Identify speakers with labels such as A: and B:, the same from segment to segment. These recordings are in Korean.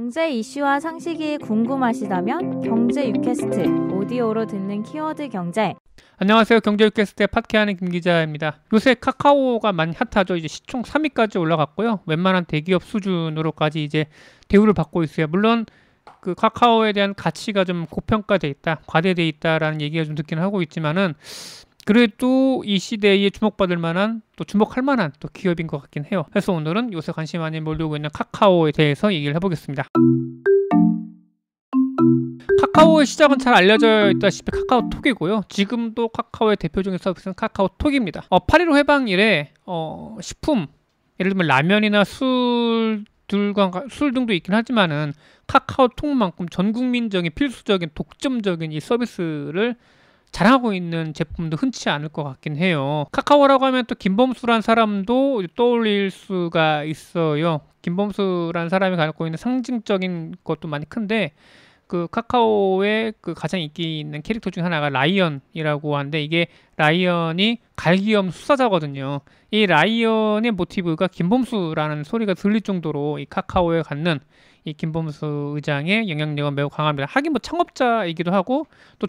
A: 경제 이슈와 상식이 궁금하시다면 경제 유캐스트 오디오로 듣는 키워드 경제.
B: 안녕하세요. 경제 유캐스트의 팟캐하는 김 기자입니다. 요새 카카오가 많이 핫하죠. 이제 시총 3위까지 올라갔고요. 웬만한 대기업 수준으로까지 이제 대우를 받고 있어요. 물론 그 카카오에 대한 가치가 좀 고평가돼 있다, 과대돼 있다라는 얘기가 좀 듣긴 하고 있지만은 그래도 이 시대에 주목받을 만한, 또 주목할 만한 또 기업인 것 같긴 해요. 그래서 오늘은 요새 관심 많이 몰리고 있는 카카오에 대해서 얘기를 해보겠습니다. 카카오의 시작은 잘 알려져 있다시피 카카오톡이고요. 지금도 카카오의 대표적인 서비스는 카카오톡입니다. 8.15 해방 이래 식품, 예를 들면 라면이나 술 등도 있긴 하지만은 카카오톡만큼 전국민적인 필수적인 독점적인 이 서비스를 자랑하고 있는 제품도 흔치 않을 것 같긴 해요. 카카오라고 하면 또 김범수란 사람도 떠올릴 수가 있어요. 김범수란 사람이 갖고 있는 상징적인 것도 많이 큰데, 그 카카오의 그 가장 인기 있는 캐릭터 중 하나가 라이언이라고 하는데, 이게 라이언이 갈기염 수사자거든요. 이 라이언의 모티브가 김범수라는 소리가 들릴 정도로 이 카카오에 갖는 이 김범수 의장의 영향력은 매우 강합니다. 하긴 뭐 창업자이기도 하고 또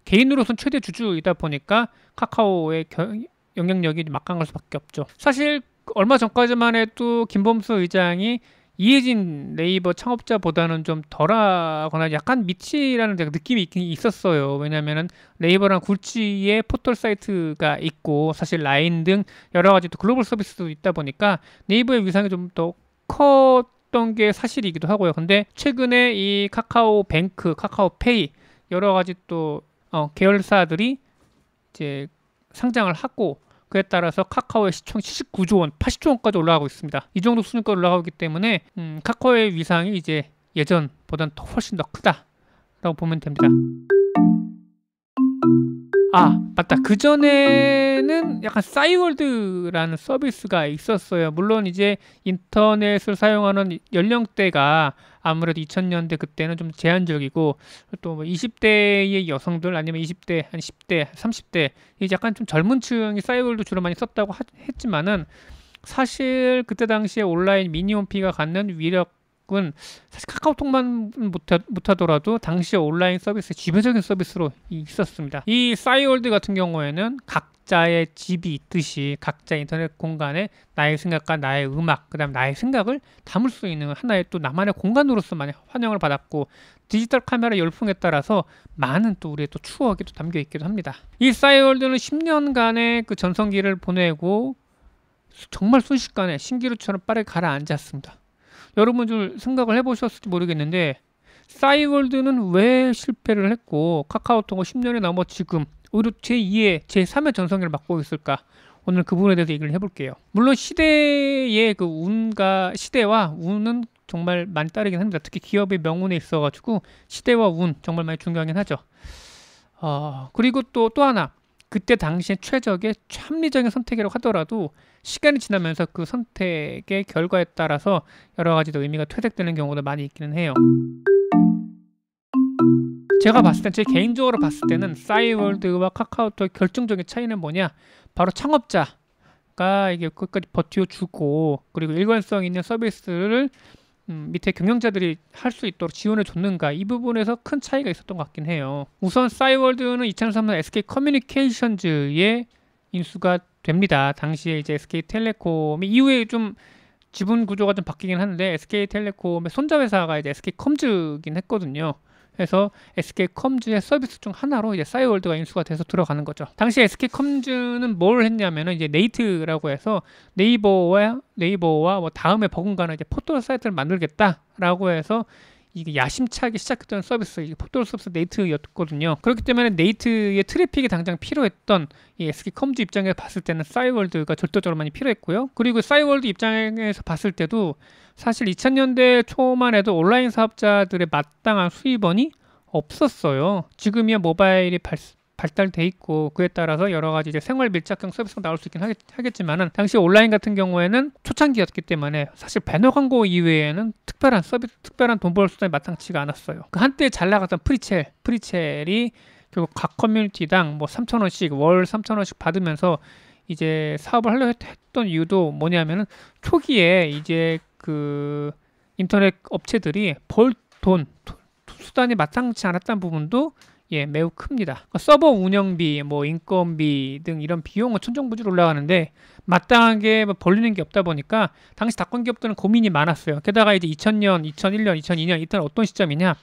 B: 개인으로서는 최대 주주이다 보니까 카카오의 영향력이 막강할 수밖에 없죠. 사실 얼마 전까지만 해도 김범수 의장이 이해진 네이버 창업자보다는 좀 덜하거나 약간 미치라는 느낌이 있긴 있었어요. 왜냐하면 네이버랑 굴지의 포털 사이트가 있고 사실 라인 등 여러 가지 또 글로벌 서비스도 있다 보니까 네이버의 위상이 좀 더 컸던 게 사실이기도 하고요. 근데 최근에 이 카카오뱅크, 카카오페이 여러 가지 또 계열사들이 이제 상장을 하고, 그에 따라서 카카오의 시총 79조 원, 80조 원까지 올라가고 있습니다. 이 정도 수준까지 올라가기 때문에 카카오의 위상이 이제 예전보다는 훨씬 더 크다라고 보면 됩니다. 아, 맞다. 그전에는 약간 싸이월드라는 서비스가 있었어요. 물론 이제 인터넷을 사용하는 연령대가 아무래도 2000년대 그때는 좀 제한적이고, 또 20대의 여성들 아니면 20대, 한 10대, 30대 이제 약간 좀 젊은 층이 싸이월드 주로 많이 썼다고 했지만은, 사실 그때 당시에 온라인 미니홈피가 갖는 위력은 사실 카카오톡만 못하더라도 당시에 온라인 서비스의 지배적인 서비스로 있었습니다. 이 싸이월드 같은 경우에는 각자의 집이 있듯이 각자 인터넷 공간에 나의 생각과 나의 음악, 그 다음 나의 생각을 담을 수 있는 하나의 또 나만의 공간으로서 많이 환영을 받았고, 디지털 카메라 열풍에 따라서 많은 또 우리의 또 추억이 또 담겨 있기도 합니다. 이 싸이월드는 10년간의 그 전성기를 보내고 정말 순식간에 신기루처럼 빠르게 가라앉았습니다. 여러분들 생각을 해보셨을지 모르겠는데, 싸이월드는 왜 실패를 했고 카카오톡은 10년이 넘어 지금 오히려 제2의 제3의 전성기를 맞고 있을까? 오늘 그 부분에 대해서 얘기를 해볼게요. 물론 시대의 그 시대와 운은 정말 많이 따르긴 합니다. 특히 기업의 명운에 있어가지고 시대와 운 정말 많이 중요하긴 하죠. 그리고 또 하나, 그때 당시에 최적의 합리적인 선택이라고 하더라도 시간이 지나면서 그 선택의 결과에 따라서 여러 가지 의미가 퇴색되는 경우도 많이 있기는 해요. 제가 봤을 때, 제 개인적으로 봤을 때는 싸이월드와 카카오톡의 결정적인 차이는 뭐냐, 바로 창업자가 이게 끝까지 버텨주고, 그리고 일관성 있는 서비스를 밑에 경영자들이 할 수 있도록 지원해 줬는가, 이 부분에서 큰 차이가 있었던 것 같긴 해요. 우선 싸이월드는 2003년 SK 커뮤니케이션즈의 인수가 됩니다. 당시에 이제 SK텔레콤이 이후에 좀 지분 구조가 좀 바뀌긴 하는데, SK텔레콤의 손자회사가 이제 SK컴즈긴 했거든요. 그래서 SK컴즈의 서비스 중 하나로 이제 싸이월드가 인수가 돼서 들어가는 거죠. 당시 SK컴즈는 뭘 했냐면은 이제 네이트라고 해서 네이버와 뭐 다음에 버금가는 이제 포털 사이트를 만들겠다라고 해서 이게 야심차게 시작했던 서비스, 이게 포털 서비스 네이트였거든요. 그렇기 때문에 네이트의 트래픽이 당장 필요했던 이 SK컴즈 입장에서 봤을 때는 싸이월드가 절대적으로 많이 필요했고요. 그리고 싸이월드 입장에서 봤을 때도 사실 2000년대 초만 해도 온라인 사업자들의 마땅한 수입원이 없었어요. 지금이야 모바일이 발달돼 있고 그에 따라서 여러 가지 이제 생활 밀착형 서비스가 나올 수 있긴 하겠지만은, 당시 온라인 같은 경우에는 초창기였기 때문에 사실 배너 광고 이외에는 특별한 돈 벌 수단이 마땅치가 않았어요. 그 한때 잘 나갔던 프리첼이 결국 각 커뮤니티당 뭐 3,000원씩 월 3,000원씩 받으면서 이제 사업을 하려고 했던 이유도 뭐냐면은, 초기에 이제 그 인터넷 업체들이 벌 돈, 수단이 마땅치 않았다는 부분도 매우 큽니다. 서버 운영비, 뭐 인건비 등 이런 비용은 천정부지로 올라가는데 마땅하게 벌리는 게 없다 보니까 당시 닷컴 기업들은 고민이 많았어요. 게다가 이제 2000년, 2001년, 2002년 이때는 어떤 시점이냐?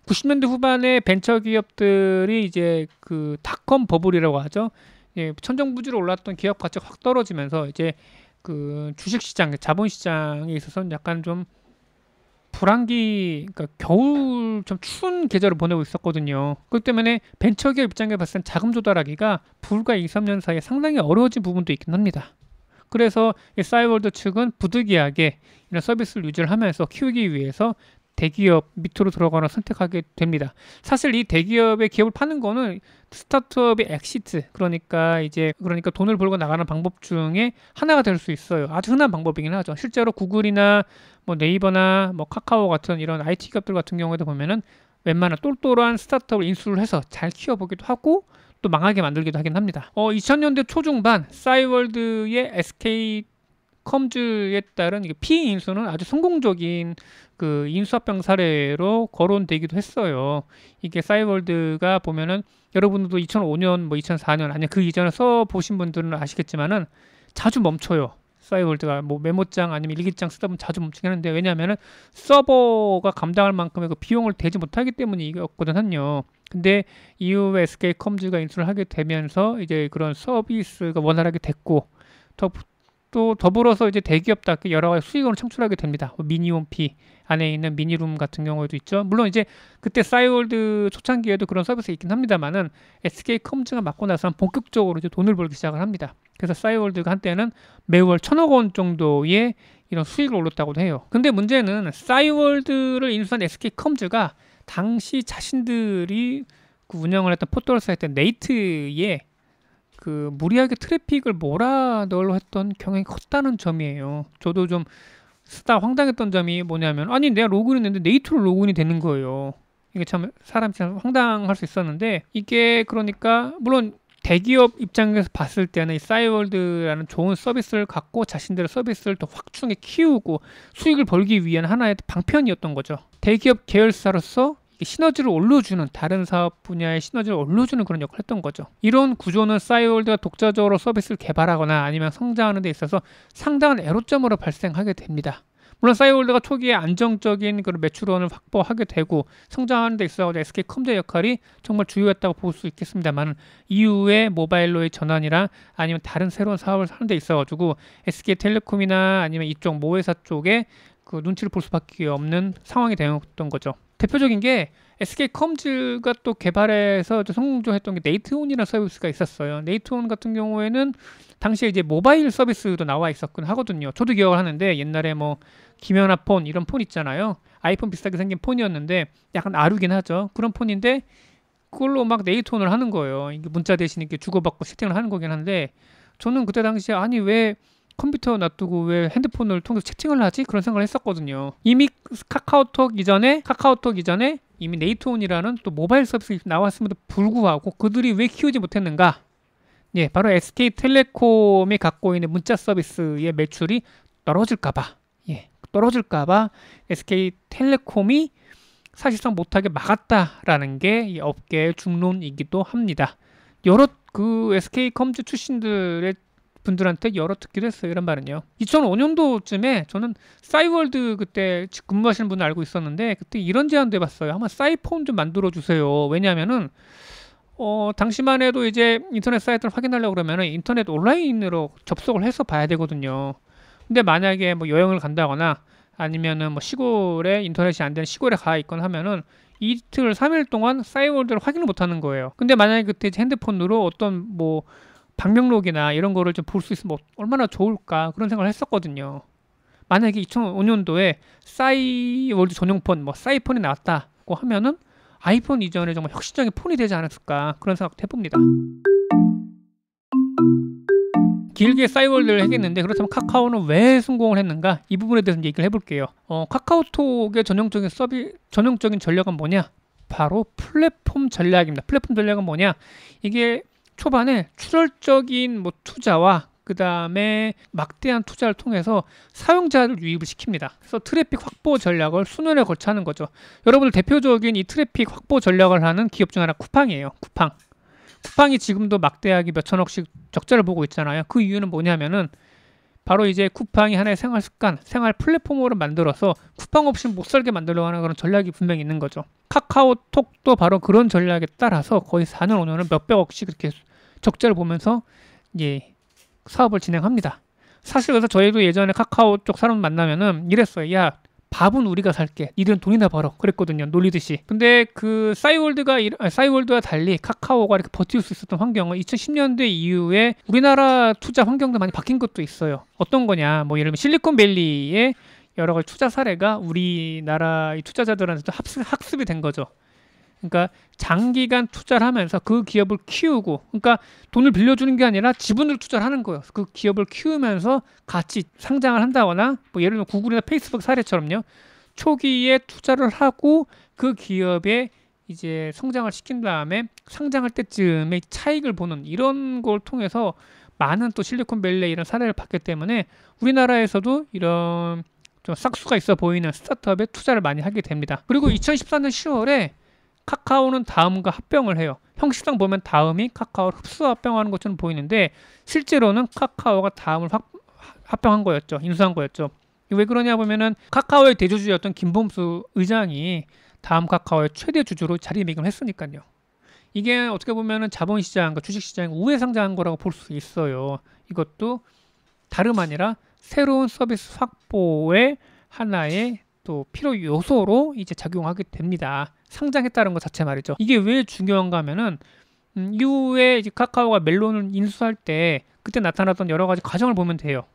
B: 90년대 후반에 벤처 기업들이 이제 그 닷컴 버블이라고 하죠. 천정부지로 올랐던 기업 가치가 확 떨어지면서 이제 그 주식시장, 자본시장에 있어서는 약간 좀 불황기, 그러니까 겨울 좀 추운 계절을 보내고 있었거든요. 그렇기 때문에 벤처기업 입장에 봤을 땐 자금 조달하기가 불과 2, 3년 사이에 상당히 어려워진 부분도 있긴 합니다. 그래서 이 싸이월드 측은 부득이하게 이런 서비스를 유지를 하면서 키우기 위해서 대기업 밑으로 들어가는 선택하게 됩니다. 사실 이 대기업의 기업을 파는 거는 스타트업의 엑시트, 그러니까 돈을 벌고 나가는 방법 중에 하나가 될 수 있어요. 아주 흔한 방법이긴 하죠. 실제로 구글이나 뭐 네이버나 뭐 카카오 같은 이런 IT 기업들 같은 경우에도 보면은 웬만한 똘똘한 스타트업을 인수를 해서 잘 키워보기도 하고 또 망하게 만들기도 하긴 합니다. 2000년대 초중반 싸이월드의 SK컴즈에 따른 PE 인수는 아주 성공적인 그 인수합병 사례로 거론되기도 했어요. 이게 싸이월드가 보면은 여러분들도 2005년, 뭐 2004년 아니면 그 이전에 써보신 분들은 아시겠지만은 자주 멈춰요. 싸이월드가 뭐 메모장 아니면 일기장 쓰다 보면 자주 멈추긴 하는데, 왜냐하면은 서버가 감당할 만큼의 그 비용을 대지 못하기 때문이었거든요. 근데 이후에 SK컴즈가 인수를 하게 되면서 이제 그런 서비스가 원활하게 됐고, 또 더불어서 이제 대기업답게 여러 가지 수익원을 창출하게 됩니다. 미니홈피 안에 있는 미니룸 같은 경우에도 있죠. 물론 이제 그때 싸이월드 초창기에도 그런 서비스가 있긴 합니다만은 SK컴즈가 맡고 나서는 본격적으로 이제 돈을 벌기 시작을 합니다. 그래서 싸이월드가 한때는 매월 1,000억 원 정도의 이런 수익을 올렸다고도 해요. 근데 문제는 싸이월드를 인수한 SK컴즈가 당시 자신들이 그 운영을 했던 포털 사이트 네이트에 그 무리하게 트래픽을 몰아넣으려 했던 경향이 컸다는 점이에요. 저도 좀 쓰다 황당했던 점이 뭐냐면, 아니 내가 로그인했는데 네이트로 로그인이 되는 거예요. 이게 참 사람이 참 황당할 수 있었는데, 이게 그러니까 물론 대기업 입장에서 봤을 때는 이 싸이월드라는 좋은 서비스를 갖고 자신들의 서비스를 더 확충해 키우고 수익을 벌기 위한 하나의 방편이었던 거죠. 대기업 계열사로서 시너지를 올려주는, 다른 사업 분야의 시너지를 올려주는 그런 역할을 했던 거죠. 이런 구조는 싸이월드가 독자적으로 서비스를 개발하거나 아니면 성장하는 데 있어서 상당한 애로점으로 발생하게 됩니다. 물론 싸이월드가 초기에 안정적인 그런 매출원을 확보하게 되고 성장하는 데 있어서 SK컴즈의 역할이 정말 주요했다고 볼 수 있겠습니다만, 이후에 모바일로의 전환이나 아니면 다른 새로운 사업을 하는 데 있어가지고 SK텔레콤이나 아니면 이쪽 모회사 쪽에 그 눈치를 볼 수밖에 없는 상황이 되었던 거죠. 대표적인 게 SK컴즈가 또 개발해서 성공적했던 게 네이트온이라는 서비스가 있었어요. 네이트온 같은 경우에는 당시에 이제 모바일 서비스도 나와 있었긴 하거든요. 저도 기억을 하는데, 옛날에 뭐 김연아폰 이런 폰 있잖아요. 아이폰 비슷하게 생긴 폰이었는데 약간 아류긴 하죠. 그런 폰인데 그걸로 막 네이트온을 하는 거예요. 이게 문자 대신 이렇게 주고받고 세팅을 하는 거긴 한데, 저는 그때 당시에 아니 왜 컴퓨터 놔두고 왜 핸드폰을 통해서 채팅을 하지? 그런 생각을 했었거든요. 이미 카카오톡 이전에 이미 네이트온이라는 또 모바일 서비스 나왔음에도 불구하고 그들이 왜 키우지 못했는가? 바로 SK텔레콤이 갖고 있는 문자 서비스의 매출이 떨어질까봐 SK텔레콤이 사실상 못하게 막았다라는 게 이 업계의 중론이기도 합니다. 여러 그 SK컴즈 출신들의 분들한테 여러 듣기도 했어요. 이런 말은요. 2005년도쯤에 저는 싸이월드 그때 근무하시는 분을 알고 있었는데, 그때 이런 제안도 해봤어요. 한번 싸이폰 좀 만들어 주세요. 왜냐하면은 당시만 해도 이제 인터넷 사이트를 확인하려고 그러면은 인터넷 온라인으로 접속을 해서 봐야 되거든요. 근데 만약에 뭐 여행을 간다거나 아니면은 뭐 시골에 인터넷이 안 되는 시골에 가 있거나 하면은 이틀 3일 동안 싸이월드를 확인을 못 하는 거예요. 근데 만약에 그때 핸드폰으로 어떤 뭐 방명록이나 이런 거를 좀 볼 수 있으면 얼마나 좋을까, 그런 생각을 했었거든요. 만약에 2005년도에 싸이월드 전용폰, 뭐 싸이폰이 나왔다고 하면은 아이폰 이전에 정말 혁신적인 폰이 되지 않았을까, 그런 생각도 해봅니다. 길게 싸이월드를 하겠는데, 그렇다면 카카오는 왜 성공을 했는가, 이 부분에 대해서 얘기를 해볼게요. 카카오톡의 전형적인 전략은 뭐냐? 바로 플랫폼 전략입니다. 플랫폼 전략은 뭐냐? 이게 초반에 출혈적인 뭐 투자와 그 다음에 막대한 투자를 통해서 사용자를 유입을 시킵니다. 그래서 트래픽 확보 전략을 수년에 걸쳐 하는 거죠. 여러분들 대표적인 이 트래픽 확보 전략을 하는 기업 중 하나 쿠팡이에요. 쿠팡이 지금도 막대하게 몇천억씩 적자를 보고 있잖아요. 그 이유는 뭐냐면은 바로 이제 쿠팡이 하나의 생활 습관, 생활 플랫폼으로 만들어서 쿠팡 없이 못 살게 만들려고 하는 그런 전략이 분명히 있는 거죠. 카카오톡도 바로 그런 전략에 따라서 거의 4년, 5년은 몇백억씩 이렇게 적자를 보면서 이제 사업을 진행합니다. 사실 그래서 저희도 예전에 카카오 쪽 사람 만나면은 이랬어요. 야, 밥은 우리가 살게. 니들은 돈이나 벌어. 그랬거든요. 놀리듯이. 근데 그 싸이월드와 달리 카카오가 이렇게 버틸 수 있었던 환경은 2010년대 이후에 우리나라 투자 환경도 많이 바뀐 것도 있어요. 어떤 거냐? 뭐 예를 들면 실리콘밸리의 여러 가지 투자 사례가 우리나라 투자자들한테도 학습이 된 거죠. 그러니까 장기간 투자를 하면서 그 기업을 키우고, 그러니까 돈을 빌려주는 게 아니라 지분을 투자를 하는 거예요. 그 기업을 키우면서 같이 상장을 한다거나, 뭐 예를 들면 구글이나 페이스북 사례처럼요. 초기에 투자를 하고 그 기업에 이제 성장을 시킨 다음에 상장할 때쯤에 차익을 보는 이런 걸 통해서 많은 또 실리콘밸리 이런 사례를 봤기 때문에 우리나라에서도 이런 좀 싹수가 있어 보이는 스타트업에 투자를 많이 하게 됩니다. 그리고 2014년 10월에 카카오는 다음과 합병을 해요. 형식상 보면 다음이 카카오를 흡수 합병하는 것처럼 보이는데 실제로는 카카오가 다음을 합병한 거였죠. 인수한 거였죠. 왜 그러냐 보면은 카카오의 대주주였던 김범수 의장이 다음 카카오의 최대 주주로 자리매김을 했으니까요. 이게 어떻게 보면은 자본시장과 주식시장이 우회 상장한 거라고 볼 수 있어요. 이것도 다름 아니라 새로운 서비스 확보의 하나의 또 필요 요소로 이제 작용하게 됩니다. 상장했다는 것 자체 말이죠. 이게 왜 중요한가 하면은 이후에 이제 카카오가 멜론을 인수할 때 그때 나타났던 여러 가지 과정을 보면 돼요.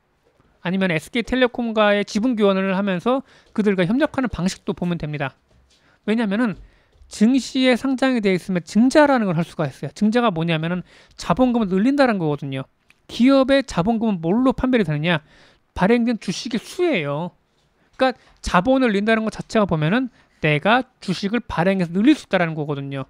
B: 아니면 SK텔레콤과의 지분 교환을 하면서 그들과 협력하는 방식도 보면 됩니다. 왜냐면은 증시에 상장이 되어 있으면 증자라는 걸 할 수가 있어요. 증자가 뭐냐면은 자본금을 늘린다는 거거든요. 기업의 자본금은 뭘로 판별이 되느냐? 발행된 주식의 수예요. 그러니까 자본을 늘린다는 것 자체가 보면은 내가 주식을 발행해서 늘릴 수 있다는 거거든요.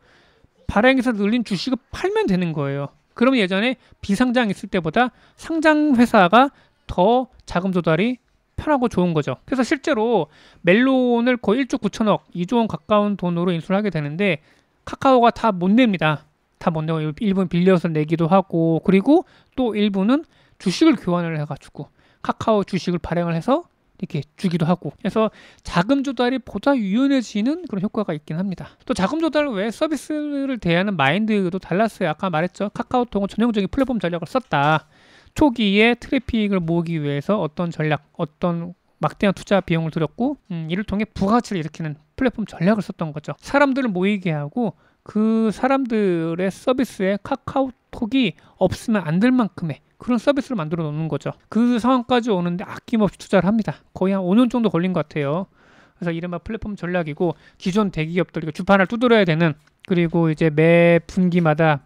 B: 발행해서 늘린 주식을 팔면 되는 거예요. 그러면 예전에 비상장 있을 때보다 상장 회사가 더 자금 조달이 편하고 좋은 거죠. 그래서 실제로 멜론을 거의 1조 9천억, 2조 원 가까운 돈으로 인수를 하게 되는데 카카오가 다 못 냅니다. 다 못 내고 일부는 빌려서 내기도 하고, 그리고 또 일부는 주식을 교환을 해가지고 카카오 주식을 발행을 해서 이렇게 주기도 하고, 그래서 자금 조달이 보다 유연해지는 그런 효과가 있긴 합니다. 또 자금 조달 외에 서비스를 대하는 마인드도 달랐어요. 아까 말했죠. 카카오톡은 전형적인 플랫폼 전략을 썼다. 초기에 트래픽을 모으기 위해서 어떤 전략, 어떤 막대한 투자 비용을 들였고 이를 통해 부가가치를 일으키는 플랫폼 전략을 썼던 거죠. 사람들을 모이게 하고 그 사람들의 서비스에 카카오톡이 없으면 안 될 만큼의 그런 서비스를 만들어 놓는 거죠. 그 상황까지 오는데 아낌없이 투자를 합니다. 거의 한 5년 정도 걸린 것 같아요. 그래서 이른바 플랫폼 전략이고, 기존 대기업들 주판을 두드려야 되는, 그리고 이제 매 분기마다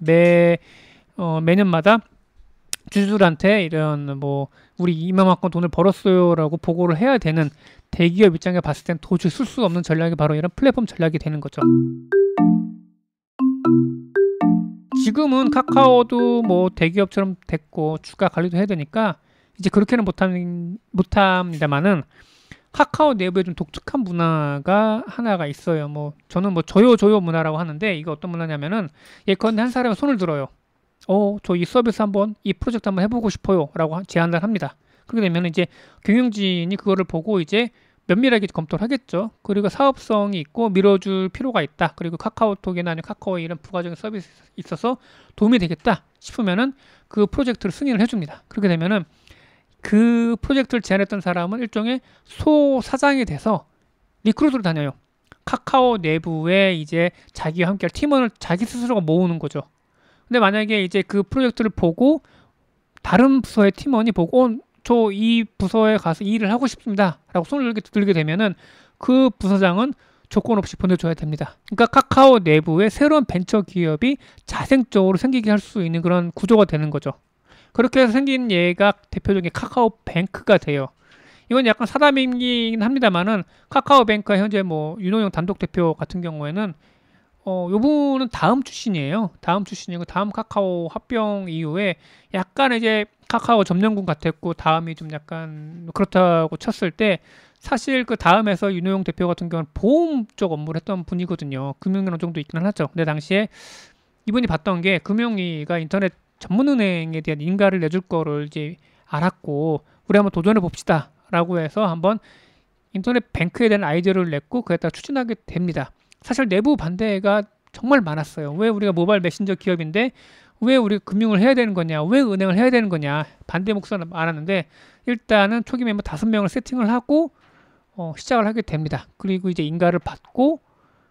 B: 매년마다 주주들한테 이런 뭐 우리 이만큼 돈을 벌었어요라고 보고를 해야 되는 대기업 입장에 봤을 땐 도저히 쓸 수 없는 전략이 바로 이런 플랫폼 전략이 되는 거죠. 지금은 카카오도 뭐 대기업처럼 됐고 주가 관리도 해야 되니까 이제 그렇게는 못합니다만은 카카오 내부에 좀 독특한 문화가 하나가 있어요. 뭐 저는 뭐 조요 문화라고 하는데, 이거 어떤 문화냐면은 예컨대 한 사람이 손을 들어요. 저 이 서비스 한번, 이 프로젝트 한번 해보고 싶어요 라고 제안을 합니다. 그렇게 되면 이제 경영진이 그거를 보고 이제 면밀하게 검토를 하겠죠. 그리고 사업성이 있고 밀어줄 필요가 있다. 그리고 카카오톡이나 아니면 카카오의 이런 부가적인 서비스 있어서 도움이 되겠다 싶으면은 그 프로젝트를 승인을 해줍니다. 그렇게 되면은 그 프로젝트를 제안했던 사람은 일종의 소사장이 돼서 리크루트를 다녀요. 카카오 내부에 이제 자기와 함께할 팀원을 자기 스스로가 모으는 거죠. 근데 만약에 이제 그 프로젝트를 보고 다른 부서의 팀원이 보고 저 이 부서에 가서 이 일을 하고 싶습니다 라고 손을 들게 되면은 그 부서장은 조건 없이 보내줘야 됩니다. 그러니까 카카오 내부에 새로운 벤처 기업이 자생적으로 생기게 할 수 있는 그런 구조가 되는 거죠. 그렇게 해서 생긴 예가 대표적인 카카오뱅크가 돼요. 이건 약간 사담이긴 합니다만은 카카오뱅크가 현재 뭐 윤호영 단독 대표 같은 경우에는 요분은 다음 출신이에요. 다음 출신이고 다음 카카오 합병 이후에 약간 이제 카카오 점령군 같았고 다음이 좀 약간 그렇다고 쳤을 때 사실 그 다음에서 윤호영 대표 같은 경우는 보험 쪽 업무를 했던 분이거든요. 금융은 어느 정도 있기는 하죠. 근데 당시에 이분이 봤던 게 금융위가 인터넷 전문은행에 대한 인가를 내줄 거를 이제 알았고 우리 한번 도전해 봅시다 라고 해서 한번 인터넷 뱅크에 대한 아이디어를 냈고 그에다가 추진하게 됩니다. 사실 내부 반대가 정말 많았어요. 왜 우리가 모바일 메신저 기업인데 왜 우리가 금융을 해야 되는 거냐, 왜 은행을 해야 되는 거냐 반대 목소리가 많았는데 일단은 초기 멤버 5명을 세팅을 하고 시작을 하게 됩니다. 그리고 이제 인가를 받고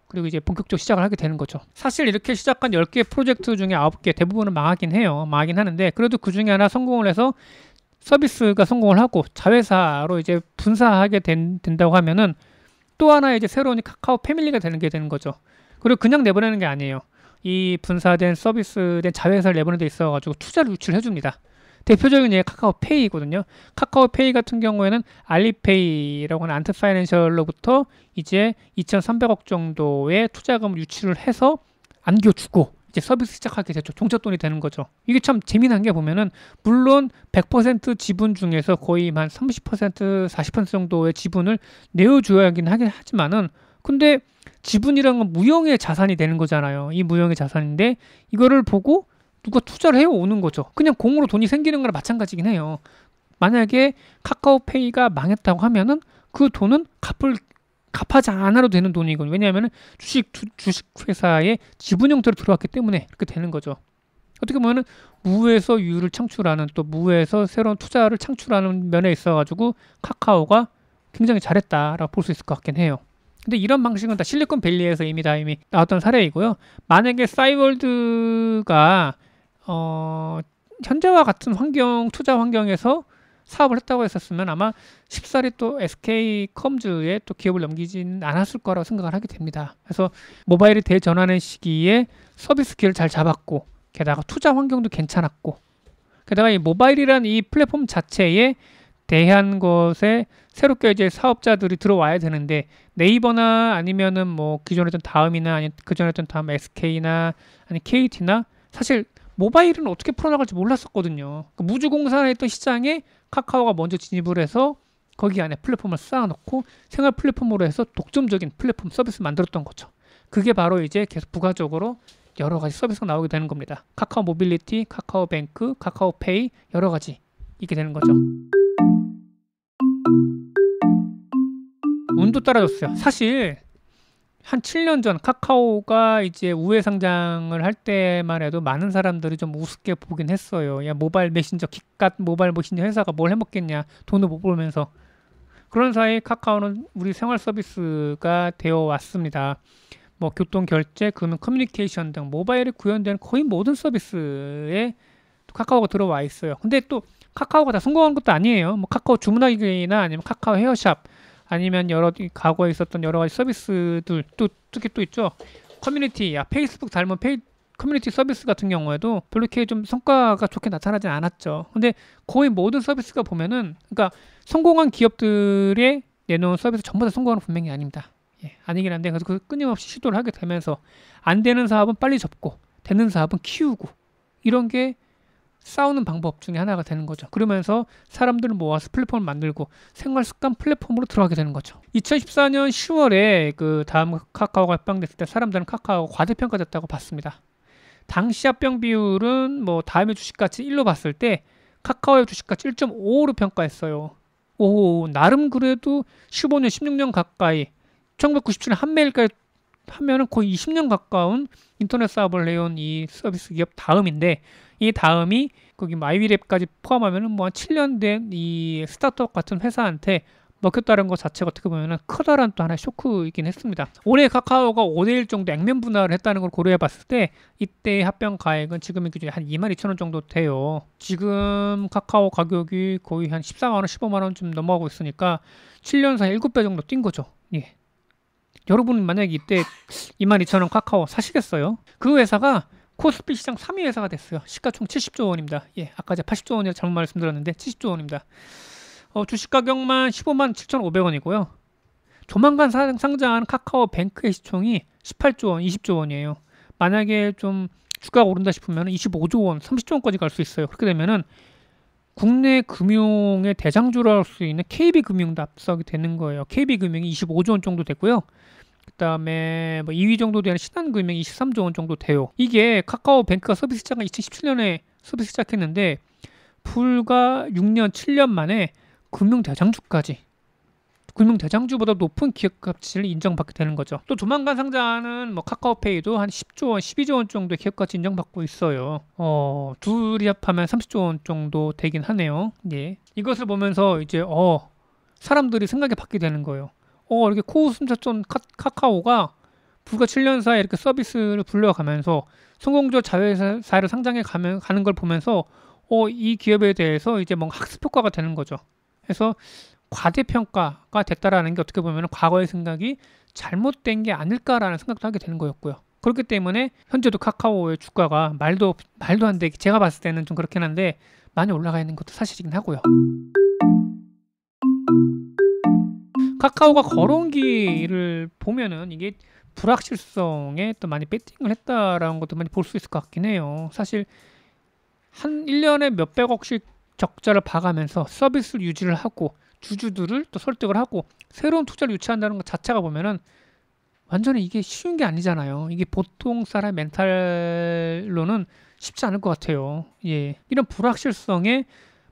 B: 그리고 이제 본격적으로 시작을 하게 되는 거죠. 사실 이렇게 시작한 10개 프로젝트 중에 9개 대부분은 망하긴 해요. 망하긴 하는데 그래도 그 중에 하나 성공을 해서 서비스가 성공을 하고 자회사로 이제 분사하게 된다고 하면은 또 하나 이제 새로운 카카오 패밀리가 되는 게 되는 거죠. 그리고 그냥 내보내는 게 아니에요. 이 분사된 서비스된 자회사를 내보내는 데 있어가지고 투자를 유치를 해줍니다. 대표적인 예 카카오페이거든요. 카카오페이 같은 경우에는 알리페이라고 하는 안트파이낸셜로부터 이제 2,300억 정도의 투자금을 유치를 해서 안겨주고 이제 서비스 시작하게 됐죠. 종잣돈이 되는 거죠. 이게 참 재미난 게 보면은 물론 100% 지분 중에서 거의 한 30%, 40% 정도의 지분을 내어줘야 하긴 하지만은 근데 지분이란 건 무형의 자산이 되는 거잖아요. 이 무형의 자산인데 이거를 보고 누가 투자를 해오는 거죠. 그냥 공으로 돈이 생기는 거랑 마찬가지긴 해요. 만약에 카카오페이가 망했다고 하면은 그 돈은 갚하지 않아도 되는 돈이거든요. 왜냐하면 주식회사의 지분 형태로 들어왔기 때문에 그렇게 되는 거죠. 어떻게 보면 무에서 유를 창출하는 또 무에서 새로운 투자를 창출하는 면에 있어가지고 카카오가 굉장히 잘했다라고 볼 수 있을 것 같긴 해요. 근데 이런 방식은 다 실리콘밸리에서 이미 나왔던 사례이고요. 만약에 싸이월드가 현재와 같은 투자 환경에서 사업을 했다고 했었으면 아마 쉽사리 또 SK컴즈에 또 기업을 넘기진 않았을 거라고 생각을 하게 됩니다. 그래서 모바일이 대전환의 시기에 서비스 기회를 잘 잡았고 게다가 투자 환경도 괜찮았고 게다가 이 모바일이란 이 플랫폼 자체에 대한 것에 새롭게 이제 사업자들이 들어와야 되는데 네이버나 아니면은 뭐 기존에 했던 다음이나 아니 그전에 했던 다음 SK나 아니 KT나 사실 모바일은 어떻게 풀어나갈지 몰랐었거든요. 그러니까 무주공산에 있던 시장에 카카오가 먼저 진입을 해서 거기 안에 플랫폼을 쌓아놓고 생활 플랫폼으로 해서 독점적인 플랫폼 서비스 만들었던 거죠. 그게 바로 이제 계속 부가적으로 여러 가지 서비스가 나오게 되는 겁니다. 카카오 모빌리티, 카카오뱅크, 카카오페이 여러 가지 이게 되는 거죠. 운도 따라줬어요. 사실 한 7년 전 카카오가 이제 우회 상장을 할 때만 해도 많은 사람들이 좀 우습게 보긴 했어요. 야 모바일 메신저 기갓 모바일 메신저 회사가 뭘 해먹겠냐 돈을 못 벌면서 그런 사이 카카오는 우리 생활 서비스가 되어 왔습니다. 뭐 교통 결제, 금융 커뮤니케이션 등 모바일에 구현된 거의 모든 서비스에 카카오가 들어와 있어요. 근데 또 카카오가 다 성공한 것도 아니에요. 뭐 카카오 주문하기나 아니면 카카오 헤어샵 아니면 과거에 있었던 여러 가지 서비스들 또 특히 또 있죠. 커뮤니티, 페이스북 닮은 커뮤니티 서비스 같은 경우에도 별로 이렇게 좀 성과가 좋게 나타나진 않았죠. 근데 거의 모든 서비스가 보면은 그러니까 성공한 기업들의 내놓은 서비스 전부 다 성공하는 분명히 아닙니다. 아니긴 한데 그래서 끊임없이 시도를 하게 되면서 안 되는 사업은 빨리 접고 되는 사업은 키우고 이런 게 싸우는 방법 중에 하나가 되는 거죠. 그러면서 사람들을 모아서 플랫폼을 만들고 생활 습관 플랫폼으로 들어가게 되는 거죠. 2014년 10월에 그 다음 카카오가 합병됐을 때 사람들은 카카오가 과대평가됐다고 봤습니다. 당시 합병 비율은 뭐 다음의 주식가치 1로 봤을 때 카카오의 주식가치 1.55로 평가했어요. 오, 나름 그래도 15년, 16년 가까이 1997년 한매일까지 하면은 거의 20년 가까운 인터넷 사업을 해온 이 서비스 기업 다음인데 이 다음이 거기 마이비랩까지 포함하면은 뭐 한 7년 된 이 스타트업 같은 회사한테 먹혔다는 것 자체가 어떻게 보면은 커다란 또 하나의 쇼크이긴 했습니다. 올해 카카오가 5대1 정도 액면 분할을 했다는 걸 고려해 봤을 때 이때 합병 가액은 지금의 기준에 한 22,000원 정도 돼요. 지금 카카오 가격이 거의 한 14만원, 15만원 좀 넘어가고 있으니까 7년 사이에 7배 정도 뛴 거죠. 예. 여러분 만약에 이때 22,000원 카카오 사시겠어요? 그 회사가 코스피 시장 3위 회사가 됐어요. 시가총 70조 원입니다. 예, 아까 제가 80조 원이라고 잘못 말씀드렸는데 70조 원입니다. 주식 가격만 15만 7,500원이고요. 조만간 상장하는 카카오뱅크의 시총이 18조 원, 20조 원이에요. 만약에 좀 주가가 오른다 싶으면 25조 원, 30조 원까지 갈 수 있어요. 그렇게 되면은 국내 금융의 대장주로 할 수 있는 KB금융도 앞서게 되는 거예요. KB금융이 25조 원 정도 되고요. 그다음에 뭐 2위 정도 되는 신한금융이 23조 원 정도 돼요. 이게 카카오뱅크가 서비스 시작을 2017년에 서비스 시작했는데 불과 6년, 7년 만에 금융 대장주보다 높은 기업 가치를 인정받게 되는 거죠. 또 조만간 상장하는 뭐 카카오페이도 한 10조 원, 12조 원 정도의 기업 가치 인정받고 있어요. 둘이 합하면 30조 원 정도 되긴 하네요. 예. 이것을 보면서 이제 사람들이 생각이 바뀌게 되는 거예요. 이렇게 코웃음 쳤던 카카오가 불과 7년 사이에 이렇게 서비스를 불려가면서 성공적 자회사를 상장해 가는 걸 보면서 이 기업에 대해서 이제 뭔가 학습 효과가 되는 거죠. 그래서 과대평가가 됐다라는 게 어떻게 보면 과거의 생각이 잘못된 게 아닐까라는 생각도 하게 되는 거였고요. 그렇기 때문에 현재도 카카오의 주가가 말도 안 되게 제가 봤을 때는 좀 그렇긴 한데 많이 올라가 있는 것도 사실이긴 하고요. 카카오가 걸어온 길을 보면은 이게 불확실성에 또 많이 배팅을 했다라는 것도 많이 볼 수 있을 것 같긴 해요. 사실 한 1년에 몇백억씩 적자를 봐가면서 서비스를 유지를 하고 주주들을 또 설득을 하고 새로운 투자를 유치한다는 것 자체가 보면은 완전히 이게 쉬운 게 아니잖아요. 이게 보통 사람 멘탈로는 쉽지 않을 것 같아요. 예, 이런 불확실성에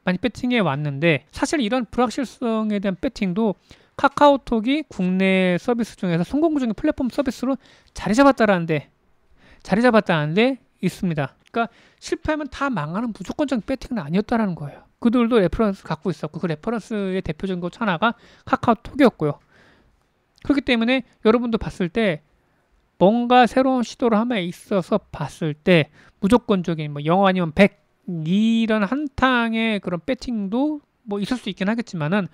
B: 많이 배팅해 왔는데 사실 이런 불확실성에 대한 배팅도 카카오톡이 국내 서비스 중에서 성공적인 플랫폼 서비스로 자리 잡았다는데 있습니다. 그러니까 실패하면 다 망하는 무조건적인 배팅은 아니었다라는 거예요. 그들도 레퍼런스 갖고 있었고 그 레퍼런스의 대표적인 것 하나가 카카오톡이었고요. 그렇기 때문에 여러분도 봤을 때 뭔가 새로운 시도를 함에 있어서 봤을 때 무조건적인 뭐 0 아니면 100 이런 한탕의 그런 배팅도 뭐 있을 수 있긴 하겠지만은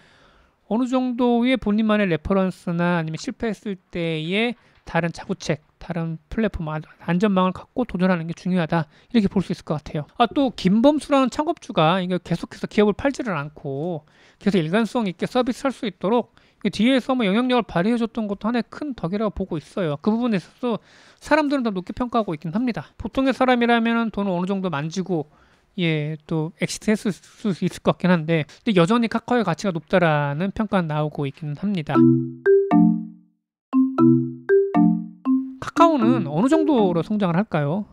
B: 어느 정도의 본인만의 레퍼런스나 아니면 실패했을 때의 다른 자구책, 다른 플랫폼 안전망을 갖고 도전하는 게 중요하다 이렇게 볼 수 있을 것 같아요. 또 김범수라는 창업주가 이게 계속해서 기업을 팔지를 않고 계속 일관성 있게 서비스할 수 있도록 뒤에서 뭐 영향력을 발휘해줬던 것도 하나의 큰 덕이라고 보고 있어요. 그 부분에 있어서 사람들은 더 높게 평가하고 있긴 합니다. 보통의 사람이라면 돈을 어느 정도 만지고 또 엑시트 했을 수 있을 것 같긴 한데 근데 여전히 카카오의 가치가 높다라는 평가가 나오고 있긴 합니다. 카카오는 어느 정도로 성장을 할까요?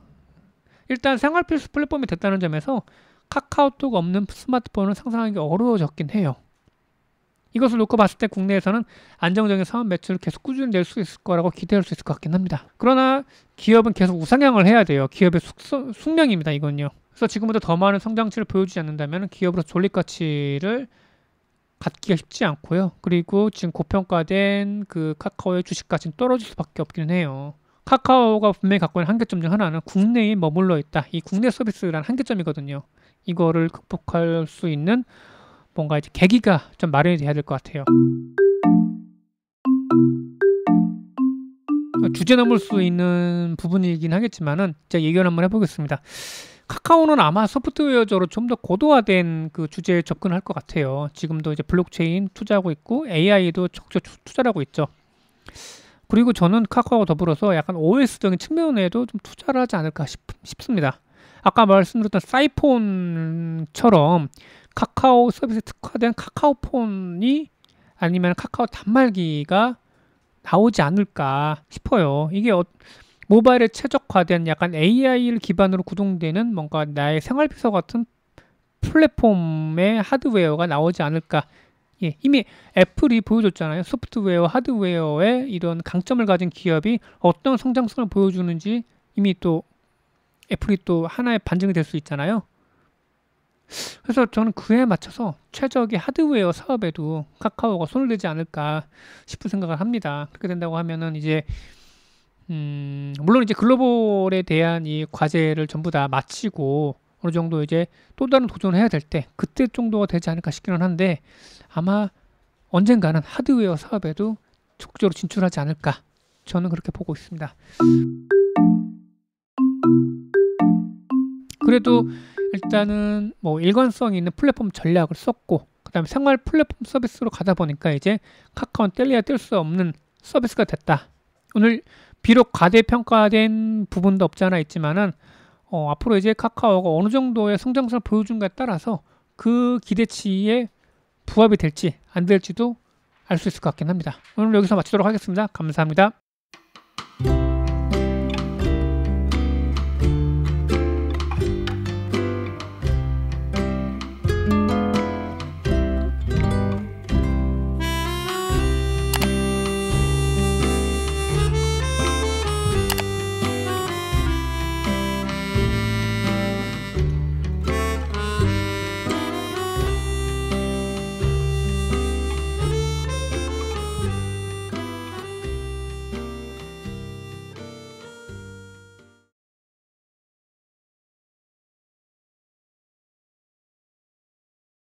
B: 일단 생활 필수 플랫폼이 됐다는 점에서 카카오톡 없는 스마트폰은 상상하기 어려워졌긴 해요. 이것을 놓고 봤을 때 국내에서는 안정적인 사업 매출을 계속 꾸준히 낼 수 있을 거라고 기대할 수 있을 것 같긴 합니다. 그러나 기업은 계속 우상향을 해야 돼요. 기업의 숙명입니다. 이건요. 그래서 지금보다 더 많은 성장치를 보여주지 않는다면 기업으로 존립 가치를 갖기가 쉽지 않고요. 그리고 지금 고평가된 그 카카오의 주식 가치는 떨어질 수밖에 없기는 해요. 카카오가 분명히 갖고 있는 한계점 중 하나는 국내에 머물러 있다. 이 국내 서비스라는 한계점이거든요. 이거를 극복할 수 있는 뭔가 이제 계기가 좀 마련이 돼야 될 것 같아요. 주제 넘을 수 있는 부분이긴 하겠지만은 제가 얘기를 한번 해보겠습니다. 카카오는 아마 소프트웨어적으로 좀 더 고도화된 그 주제에 접근할 것 같아요. 지금도 이제 블록체인 투자하고 있고 AI도 적극 투자를 하고 있죠. 그리고 저는 카카오와 더불어서 약간 OS적인 측면에도 좀 투자를 하지 않을까 싶습니다. 아까 말씀드렸던 사이폰처럼 카카오 서비스에 특화된 카카오폰이 아니면 카카오 단말기가 나오지 않을까 싶어요. 이게 모바일에 최적화된 약간 AI를 기반으로 구동되는 뭔가 나의 생활비서 같은 플랫폼의 하드웨어가 나오지 않을까. 이미 애플이 보여줬잖아요. 소프트웨어, 하드웨어의 이런 강점을 가진 기업이 어떤 성장성을 보여주는지 이미 또 애플이 또 하나의 반증이 될 수 있잖아요. 그래서 저는 그에 맞춰서 최적의 하드웨어 사업에도 카카오가 손을 대지 않을까 싶은 생각을 합니다. 그렇게 된다고 하면은 이제 물론 이제 글로벌에 대한 이 과제를 전부 다 마치고 어느 정도 이제 또 다른 도전을 해야 될 때 그때 정도가 되지 않을까 싶기는 한데 아마 언젠가는 하드웨어 사업에도 적극적으로 진출하지 않을까 저는 그렇게 보고 있습니다. 그래도 일단은 뭐 일관성 있는 플랫폼 전략을 썼고 그 다음에 생활 플랫폼 서비스로 가다 보니까 이제 카카오는 뗄래야 뗄 수 없는 서비스가 됐다. 오늘 비록 과대평가된 부분도 없지 않아 있지만은 앞으로 이제 카카오가 어느 정도의 성장성을 보여준가에 따라서 그 기대치에 부합이 될지 안 될지도 알 수 있을 것 같긴 합니다. 오늘 여기서 마치도록 하겠습니다. 감사합니다.